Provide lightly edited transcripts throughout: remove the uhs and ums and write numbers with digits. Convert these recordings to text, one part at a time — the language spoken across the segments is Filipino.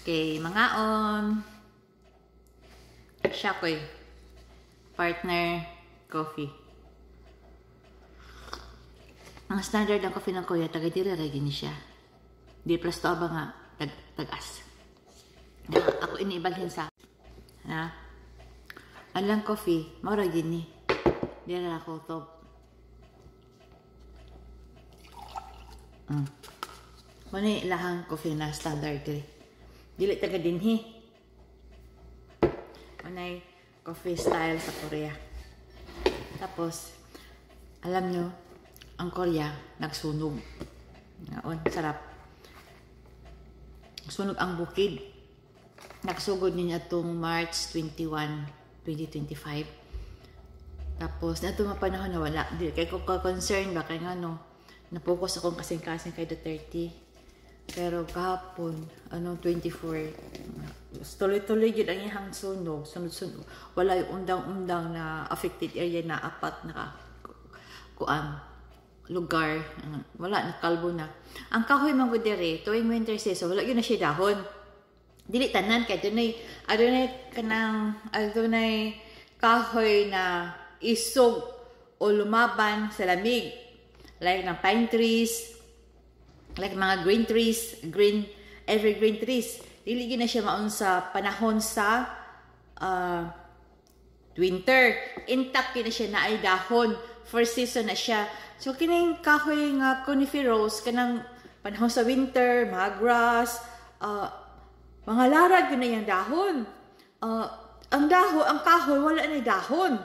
kay mangaon. Siya ko'y partner coffee. Ang standard ng coffee ng kuya, taga-dira gini siya. Di plus to ba nga, tag-as. Ako iniibalhin sa, na, alang coffee, maura gini. Di na ako to. Muna ilahang coffee na standard diri. Dili taga-dinhi. Manay coffee style sa Korea. Tapos, alam nyo, ang Korea, nagsunog. Ngaon, sarap. Sunog ang bukid. Nagsugod niya itong March 21, 2025. Tapos, na itong panahon na wala. Kaya ko concern ba, kaya nga no, napokus akong kasing-kasing kay Duterte. Pero kahapon, 24, tuloy-tuloy yun ang ihang sunog. Sunod-sunod. Wala yung undang-undang na affected area na apat na lugar. Wala, nakalbo na. Ang kahoy mga dere, tuwing winter season, wala yun na siya dahon. Dili tanan, kaya adunay kahoy na isog o lumaban sa lamig. Like ng pine trees, like mga green trees, evergreen trees. Dili na siya maun sa panahon sa winter. Intact na siya na ay dahon. First season na siya. So, kining kahoy nga coniferous, kanang panahon sa winter, mga grass, mga larag, yun na yung dahon. Ang kahoy, wala na dahon.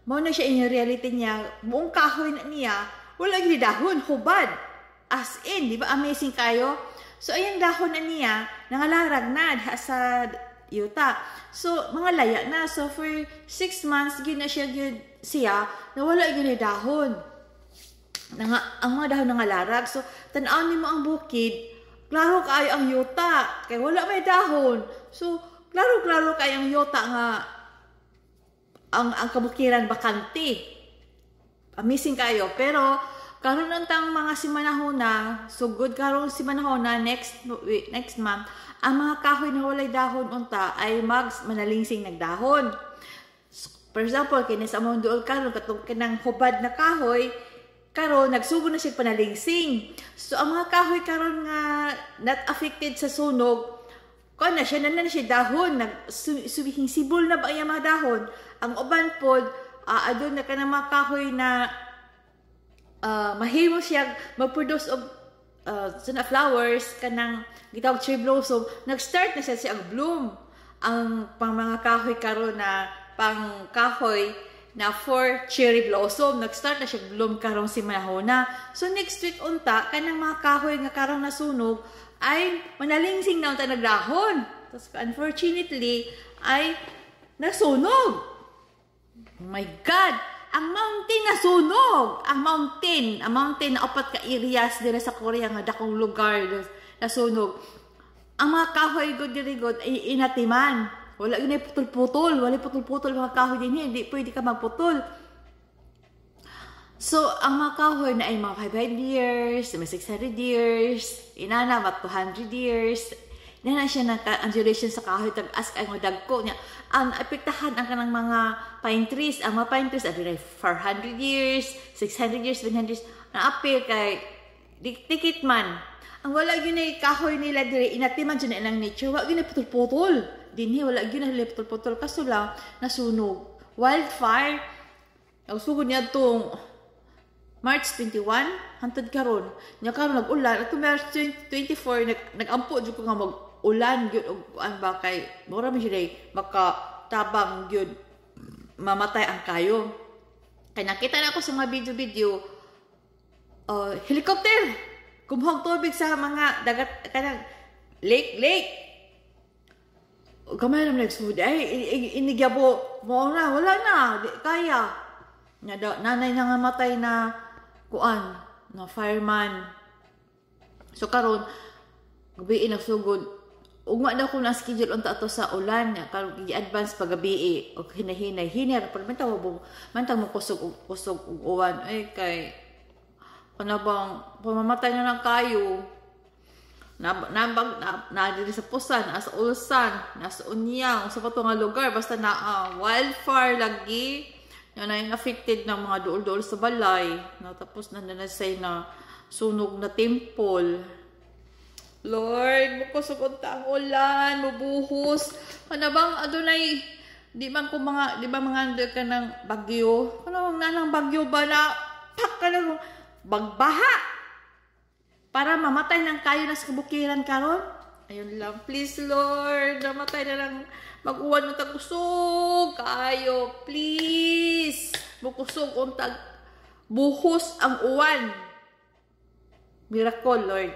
Mao na siya in reality niya, buong kahoy na niya, wala yung dahon, hubad. As in, di ba amazing kayo? So, ayang dahon na niya, nangalarag na sa yuta. So, mga laya na. So, for 6 months, siya, na wala yung dahon. Ang mga dahon nangalarag. So, tanawin mo ang bukid, klaro kayo ang yuta. Kaya wala may dahon. So, klaro kayo ang yuta nga ang kabukiran bakante. Amazing kayo. Pero, karon tang mga simanahona, sugod karon simanahona next month, ang mga kahoy na walay dahon unta ay manalingsing nagdahon. For example, kini sa among duol karon katong kanang hubad na kahoy, karon nagsugod na siya panalingsing. So ang mga kahoy karon nga not affected sa sunog, kuan na siya na siya dahon, subihing sibol na ba ang mga dahon. Ang uban pod adun na kanang mga kahoy na mahimo siya mag-produce of flowers kanang gitawag cherry blossom. Nag-start na siya bloom. Ang pang mga kahoy karon na pang kahoy na for cherry blossom, nag-start na siya bloom karong simanahona. So next week unta kanang mga kahoy nga karong nasunog ay manalingsing na unta nagdahon. Tapos unfortunately ay nasunog. Oh my God! Ang mountain na sunog! Ang mountain na apat ka areas dira sa Korea nga dakong lugar na sunog. Ang mga kahoy good ay inatiman. Wala yun ay putol-putol. Wala putol-putol mga kahoy din. Hindi pwede ka magputol. So, ang mga kahoy na ay mga 500 years, may 600 years, inana, mga 200 years. Inana siya ng duration sa kahoy. Tag-ask ay mga dagko niya. Ang apektahan ang kanang mga pine trees. Ang mga pine trees, ay 400 years, 600 years, 700 years. Na-apil kay dikit man. Ang wala yun ay kahoy nila dire, inatiman dyan na ilang nature. Wala yun ay putol-putol. Dinhi, wala yun ay putol-putol. Kaso lang, nasunog. Wildfire, nagsugod niya itong March 21, hantad karon. Nya karon nag-ulan. At March 24, nag-ampo dyan ko nga mag-ulan yun. Ang bakay, mura mo siya makatabang yun. Mamatay ang kayo. Kaya nakita na ako sa mga video-video, helicopter! Kumuhang tubig sa mga dagat, kanang lake. Kamay naman nagsud, ay, inigyabo, wala na, di kaya. Nanay na nga matay na, na fireman. So karon gabi nagsugod, ugma daw ko na schedule unta ato sa ulan, karon i-advance pagabi, o hinahinay, pag mantang mo kusog uwan, ay kay, bang pamamatay na lang kayo. diri sa Pusan, nasa Ulsan, nasa Unyang, sa pato nga lugar, basta na wildfire lagi. Yan na yung affected ng mga duol-duol sa balay. Tapos nananasay na sunog na temple. Lord, mukusugod ta ang ulan, mubuhos. Ano bang adunay, di ba mga under ka ng bagyo? Ano bang nanang bagyo ba na pak ka na bagbaha? Para mamatay ng kayo na sa kabukiran karon? Ayun lang, please Lord, namatay na lang, mag-uwan ng tagusog kayo, please. Mukusog kung buhos ang uwan. Miracle, Lord.